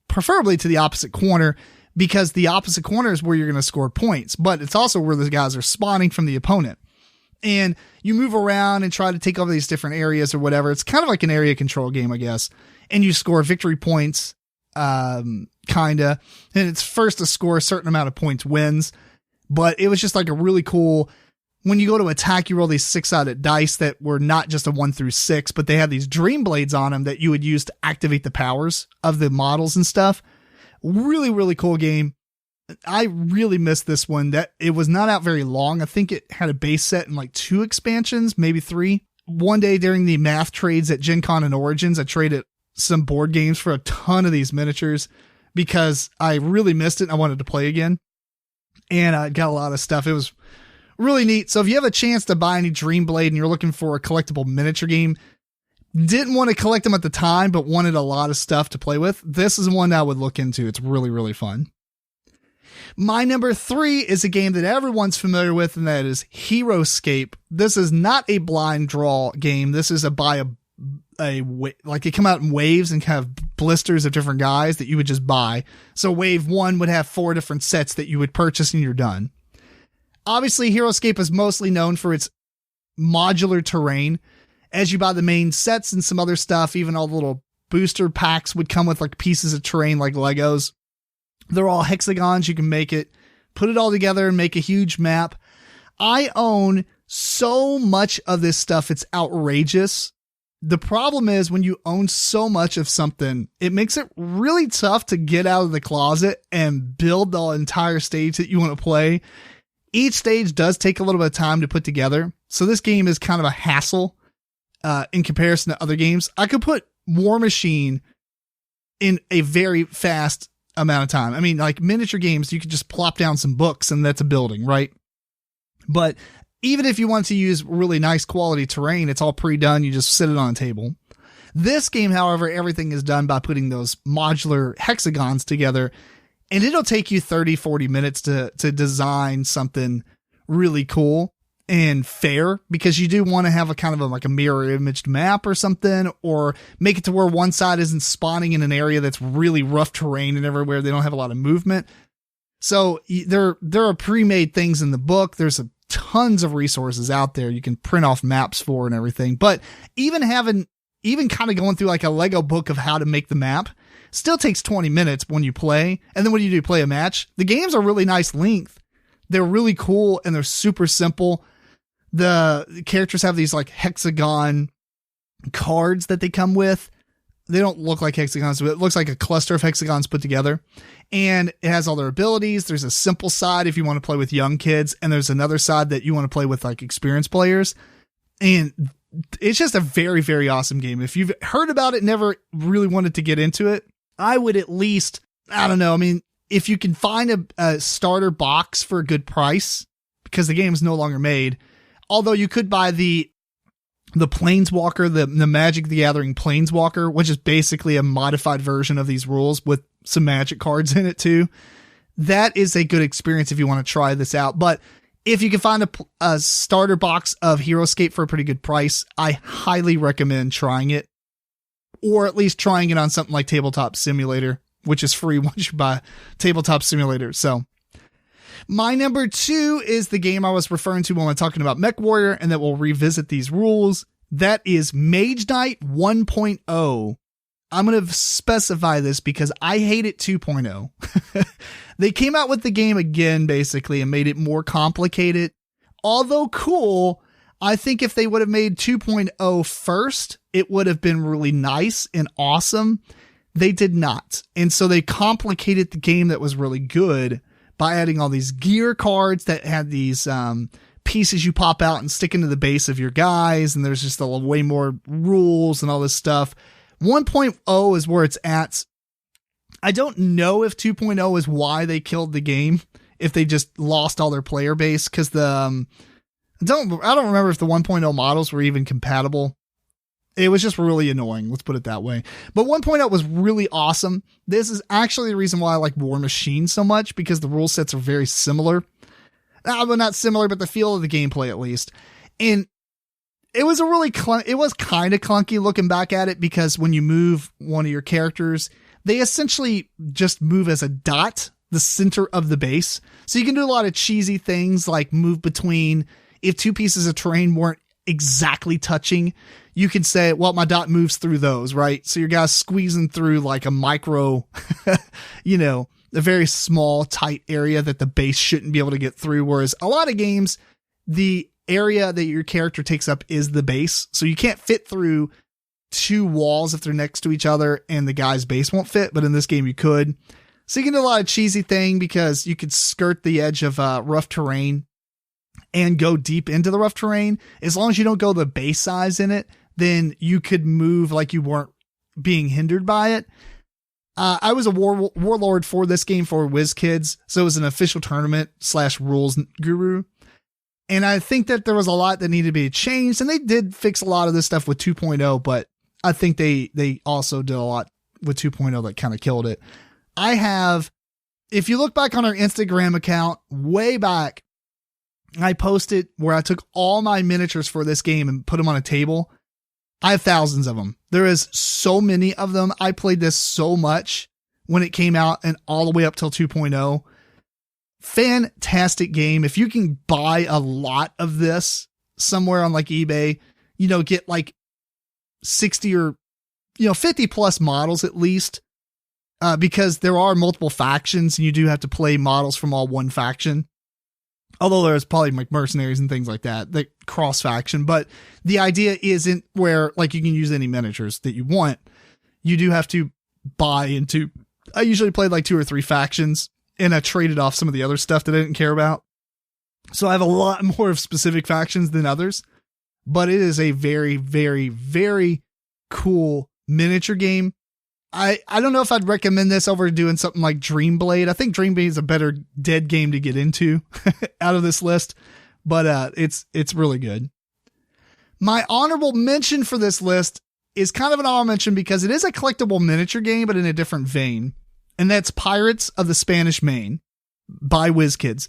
preferably to the opposite corner, because the opposite corner is where you're going to score points, but it's also where the guys are spawning from the opponent. And you move around and try to take over these different areas or whatever. It's kind of like an area control game, I guess. And you score victory points, kinda. And it's first to score a certain amount of points wins. But it was just like a really cool, when you go to attack, you roll these 6-sided dice that were not just a 1 through 6, but they had these dream blades on them that you would use to activate the powers of the models and stuff. Really, really cool game. I really missed this one. That it was not out very long. I think it had a base set and like 2 expansions, maybe 3. One day during the math trades at Gen Con and Origins, I traded some board games for a ton of these miniatures because I really missed it and I wanted to play again. And I got a lot of stuff. It was really neat. So if you have a chance to buy any Dream Blade and you're looking for a collectible miniature game, didn't want to collect them at the time, but wanted a lot of stuff to play with, this is one I would look into. It's really, really fun. My number 3 is a game that everyone's familiar with, and that is HeroScape. This is not a blind draw game. This is like it come out in waves and kind of blisters of different guys that you would just buy. So wave 1 would have 4 different sets that you would purchase and you're done. Obviously, HeroScape is mostly known for its modular terrain. As you buy the main sets and some other stuff, even all the little booster packs would come with like pieces of terrain like Legos. They're all hexagons. You can make it, put it all together and make a huge map. I own so much of this stuff. It's outrageous. The problem is when you own so much of something, it makes it really tough to get out of the closet and build the entire stage that you want to play. Each stage does take a little bit of time to put together. So this game is kind of a hassle in comparison to other games. I could put War Machine in a very fast amount of time. I mean, like miniature games, you could just plop down some books and that's a building, right? But even if you want to use really nice quality terrain, it's all pre-done. You just sit it on a table. This game, however, everything is done by putting those modular hexagons together, and it'll take you 30, 40 minutes to design something really cool and fair, because you do want to have a kind of like a mirror imaged map or something, or make it to where one side isn't spawning in an area that's really rough terrain and everywhere they don't have a lot of movement. So there are pre-made things in the book. There's tons of resources out there you can print off maps for and everything. But even kind of going through like a Lego book of how to make the map still takes 20 minutes when you play. And then when you do play a match, the games are really nice length. They're really cool and they're super simple. The characters have these like hexagon cards that they come with. They don't look like hexagons, but it looks like a cluster of hexagons put together. And it has all their abilities. There's a simple side if you want to play with young kids, and there's another side that you want to play with like experienced players. And it's just a very, very awesome game. If you've heard about it, never really wanted to get into it, I would at least, I don't know. I mean, if you can find a starter box for a good price, because the game is no longer made, although you could buy the Planeswalker, the Magic the Gathering Planeswalker, which is basically a modified version of these rules with some Magic cards in it too. That is a good experience if you want to try this out. But if you can find a starter box of HeroScape for a pretty good price, I highly recommend trying it, or at least trying it on something like Tabletop Simulator, which is free once you buy Tabletop Simulator. So my number 2 is the game I was referring to when I'm talking about MechWarrior, and that will revisit these rules. That is Mage Knight 1.0. I'm going to specify this because I hate it 2.0. They came out with the game again, basically, and made it more complicated. Although cool, I think if they would have made 2.0 first, it would have been really nice and awesome. They did not. And so they complicated the game that was really good by adding all these gear cards that had these pieces you pop out and stick into the base of your guys. And there's just way more rules and all this stuff. 1.0 is where it's at. I don't know if 2.0 is why they killed the game, if they just lost all their player base, because I don't remember if the 1.0 models were even compatible. It was just really annoying. Let's put it that way. But 1.0 was really awesome. This is actually the reason why I like War Machine so much, because the rule sets are very similar. Well, not similar, but the feel of the gameplay at least. And it was it was kind of clunky looking back at it, because when you move one of your characters, they essentially just move as a dot, the center of the base. So you can do a lot of cheesy things like move between, if two pieces of terrain weren't exactly touching, you can say, well, my dot moves through those, right? So your guy's squeezing through like a micro, a very small, tight area that the base shouldn't be able to get through. Whereas a lot of games, the area that your character takes up is the base. So you can't fit through two walls if they're next to each other and the guy's base won't fit. But in this game, you could. So you can do a lot of cheesy thing, because you could skirt the edge of rough terrain and go deep into the rough terrain. As long as you don't go the base size in it, then you could move like you weren't being hindered by it. I was a warlord for this game for WizKids, so it was an official tournament / rules guru. And I think that there was a lot that needed to be changed, and they did fix a lot of this stuff with 2.0, but I think they also did a lot with 2.0 that kind of killed it. If you look back on our Instagram account way back, I posted where I took all my miniatures for this game and put them on a table. I have thousands of them. There is so many of them. I played this so much when it came out and all the way up till 2.0. Fantastic game. If you can buy a lot of this somewhere on like eBay, get like 60 or 50 plus models at least, because there are multiple factions and you do have to play models from all one faction. Although there's probably like mercenaries and things like that cross faction, but the idea isn't where like you can use any miniatures that you want. You do have to buy into, I usually played like 2 or 3 factions, and I traded off some of the other stuff that I didn't care about. So I have a lot more of specific factions than others, but it is a very, very, very cool miniature game. I don't know if I'd recommend this over doing something like Dreamblade. I think Dreamblade is a better dead game to get into out of this list, but it's really good. My honorable mention for this list is kind of an honorable mention because it is a collectible miniature game, but in a different vein. And that's Pirates of the Spanish Main by WizKids.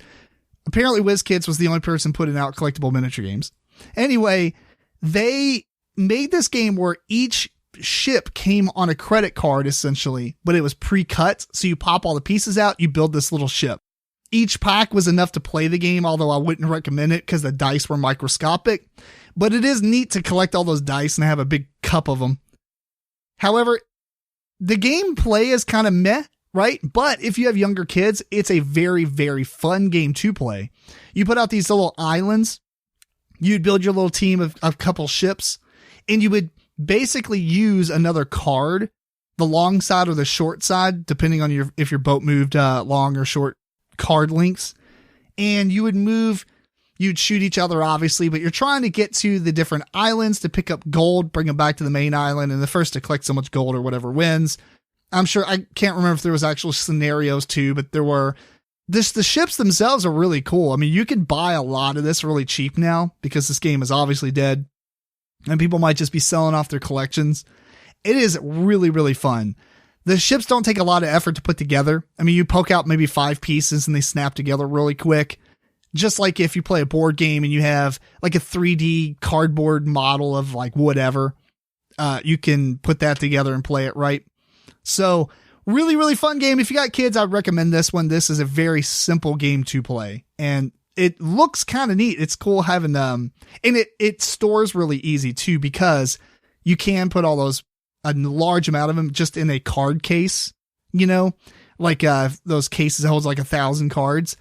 Apparently WizKids was the only person putting out collectible miniature games. Anyway, they made this game where each ship came on a credit card essentially, but it was pre-cut. So you pop all the pieces out, you build this little ship. Each pack was enough to play the game, although I wouldn't recommend it because the dice were microscopic, but it is neat to collect all those dice and have a big cup of them. However, the gameplay is kind of meh, right? But if you have younger kids, it's a very, very fun game to play. You put out these little islands, you'd build your little team of a couple ships, and you would basically use another card, the long side or the short side, depending on if your boat moved long or short card lengths. And you would move, you'd shoot each other obviously, but you're trying to get to the different islands to pick up gold, bring them back to the main island, and the first to collect so much gold or whatever wins. I'm sure, I can't remember if there was actual scenarios too, but there were. The ships themselves are really cool. I mean, you can buy a lot of this really cheap now because this game is obviously dead. And people might just be selling off their collections. It is really, really fun. The ships don't take a lot of effort to put together. I mean, you poke out maybe 5 pieces and they snap together really quick. Just like if you play a board game and you have like a 3D cardboard model of like whatever, you can put that together and play it right. So really, really fun game. If you got kids, I'd recommend this one. This is a very simple game to play. And it looks kind of neat. It's cool having and it stores really easy too, because you can put all those, a large amount of them just in a card case, like those cases that holds like 1,000 cards.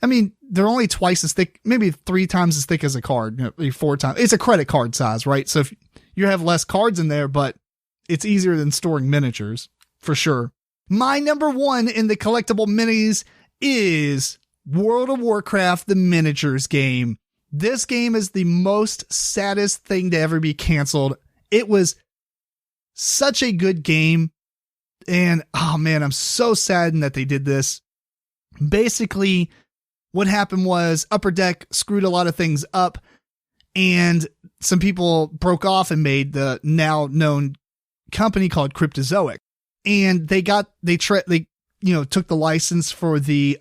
I mean, they're only twice as thick, maybe 3 times as thick as a card, 4 times. It's a credit card size, right? So if you have less cards in there, but it's easier than storing miniatures for sure. My number 1 in the collectible minis is World of Warcraft, the miniatures game. This game is the most saddest thing to ever be canceled. It was such a good game. And oh man, I'm so saddened that they did this. Basically, what happened was Upper Deck screwed a lot of things up, and some people broke off and made the now known company called Cryptozoic. And they took the license for the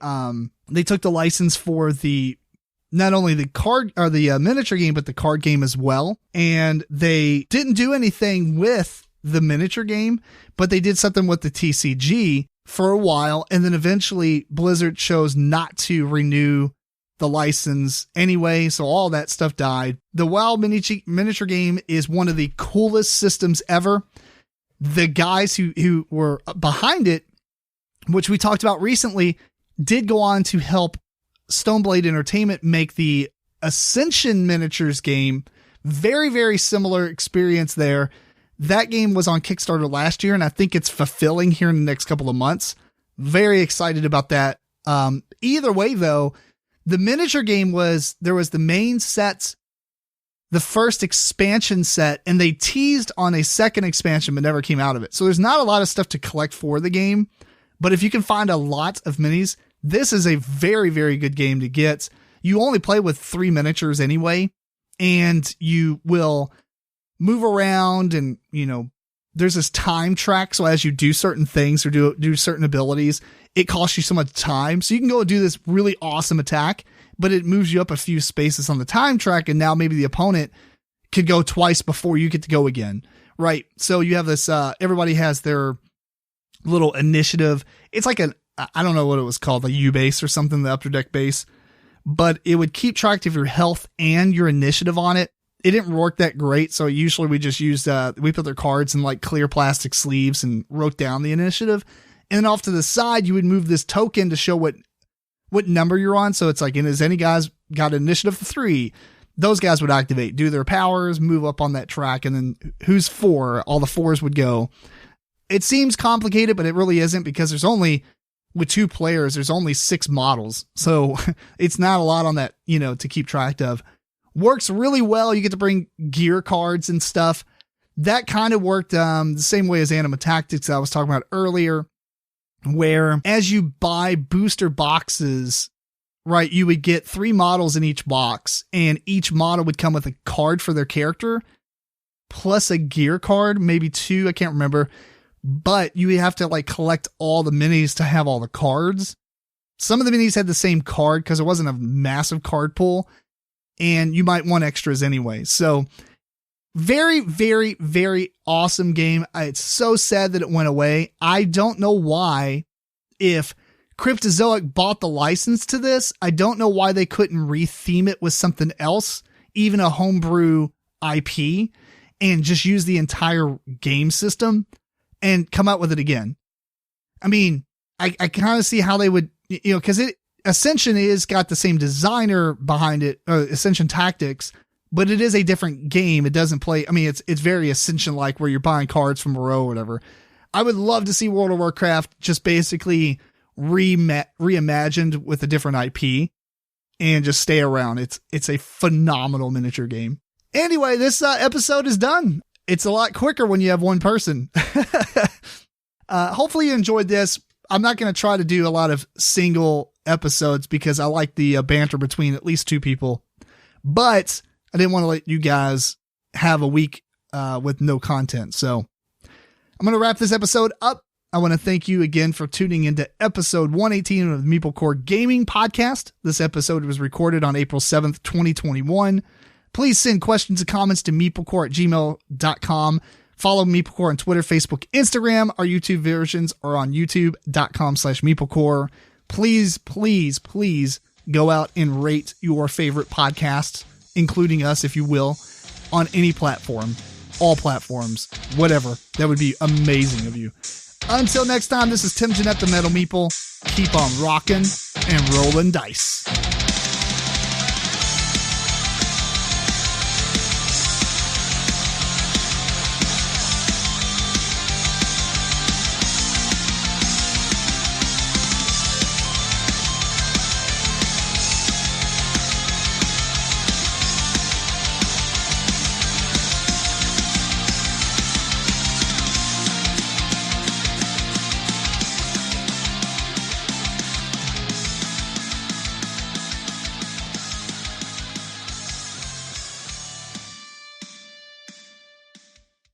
not only the card or the miniature game, but the card game as well. And they didn't do anything with the miniature game, but they did something with the TCG for a while. And then eventually Blizzard chose not to renew the license anyway. So all that stuff died. The WoW miniature game is one of the coolest systems ever. The guys who were behind it, which we talked about recently, did go on to help Stoneblade Entertainment make the Ascension miniatures game. Very, very similar experience there. That game was on Kickstarter last year, and I think it's fulfilling here in the next couple of months. Very excited about that. Either way, though, the miniature game there was the main sets, the first expansion set, and they teased on a second expansion but never came out of it. So there's not a lot of stuff to collect for the game, but if you can find a lot of minis, this is a very, very good game to get. You only play with 3 miniatures anyway, and you will move around, and there's this time track. So as you do certain things or do certain abilities, it costs you so much time. So you can go do this really awesome attack, but it moves you up a few spaces on the time track. And now maybe the opponent could go twice before you get to go again. Right. So you have this, everybody has their little initiative. It's like I don't know what it was called, a U base or something, the Upper Deck base, but it would keep track of your health and your initiative on it. It didn't work that great. So usually we just used, we put their cards in like clear plastic sleeves and wrote down the initiative. And then off to the side, you would move this token to show what number you're on. So it's like, and as any guys got initiative 3, those guys would activate, do their powers, move up on that track. And then who's 4, all the 4s would go. It seems complicated, but it really isn't, because with 2 players, there's only 6 models. So it's not a lot on that, to keep track of. Works really well. You get to bring gear cards and stuff. That kind of worked the same way as Anima Tactics I was talking about earlier, where as you buy booster boxes, right, you would get 3 models in each box, and each model would come with a card for their character, plus a gear card, maybe 2, I can't remember. But you have to collect all the minis to have all the cards. Some of the minis had the same card because it wasn't a massive card pool, and you might want extras anyway. So very, very, very awesome game. It's so sad that it went away. I don't know why, if Cryptozoic bought the license to this, I don't know why they couldn't retheme it with something else, even a homebrew IP, and just use the entire game system and come out with it again. I mean, I kind of see how they would, because Ascension is got the same designer behind it, Ascension Tactics, but it is a different game. It doesn't play. I mean, it's very Ascension-like, where you're buying cards from a row or whatever. I would love to see World of Warcraft just basically reimagined with a different IP and just stay around. It's a phenomenal miniature game. Anyway, this episode is done. It's a lot quicker when you have one person. Hopefully you enjoyed this. I'm not going to try to do a lot of single episodes because I like the banter between at least 2 people, but I didn't want to let you guys have a week with no content. So I'm going to wrap this episode up. I want to thank you again for tuning into episode 118 of the MeepleCore Gaming Podcast. This episode was recorded on April 7th, 2021. Please send questions and comments to meeplecore@gmail.com. Follow MeepleCore on Twitter, Facebook, Instagram. Our YouTube versions are on youtube.com/MeepleCore. Please, please, please go out and rate your favorite podcasts, including us, if you will, on any platform, all platforms, whatever. That would be amazing of you. Until next time, this is Tim Jennette, the Metal Meeple. Keep on rocking and rolling dice.